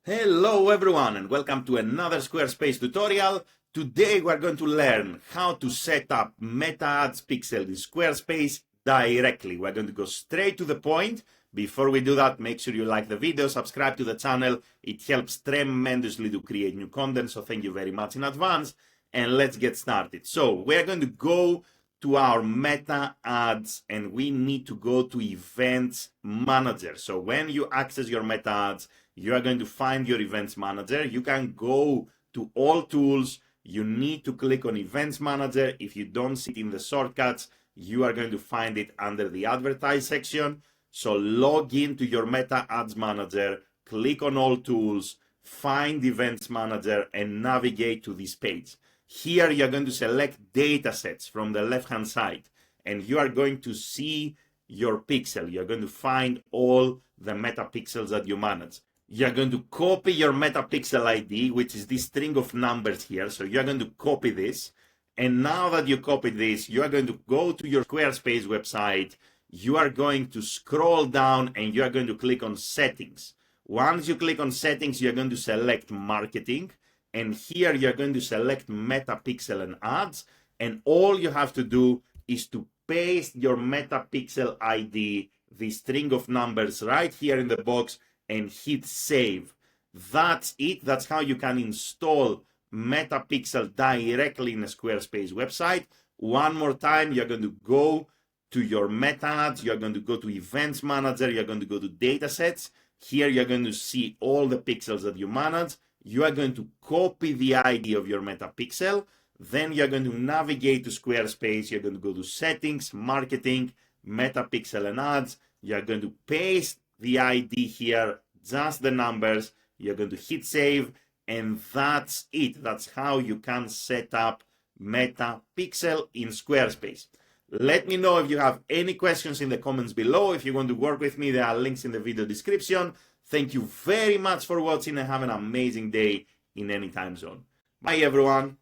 Hello everyone and welcome to another Squarespace tutorial. Today we're going to learn how to set up Meta Ads pixel in Squarespace directly. We're going to go straight to the point. Before we do that, make sure you like the video, subscribe to the channel. It helps tremendously to create new content, so thank you very much in advance. And let's get started. So we're going to go to our Meta Ads and we need to go to Events Manager. So when you access your Meta Ads, you are going to find your Events Manager. You can go to all tools. You need to click on Events Manager. If you don't see it in the shortcuts, you are going to find it under the Advertise section. So log into your Meta Ads Manager, click on all tools, find Events Manager and navigate to this page. Here you're going to select Datasets from the left-hand side and you are going to see your pixel. You're going to find all the meta pixels that you manage. You're going to copy your meta pixel ID, which is this string of numbers here. So you're going to copy this. And now that you copied this, you are going to go to your Squarespace website. You are going to scroll down and you are going to click on Settings. Once you click on Settings, you're going to select Marketing. And here you're going to select Meta Pixel and Ads. And all you have to do is to paste your Meta Pixel ID, the string of numbers right here in the box, and hit Save. That's it. That's how you can install Meta Pixel directly in a Squarespace website. One more time, you're going to go to your Meta Ads. You're going to go to Events Manager. You're going to go to Datasets. Here you're going to see all the pixels that you manage. You are going to copy the ID of your Meta Pixel. Then you're going to navigate to Squarespace. You're going to go to Settings, Marketing, Meta Pixel and Ads. You're going to paste the ID here, just the numbers. You're going to hit Save, and that's it. That's how you can set up Meta Pixel in Squarespace. Let me know if you have any questions in the comments below. If you want to work with me, there are links in the video description. Thank you very much for watching and have an amazing day in any time zone. Bye everyone.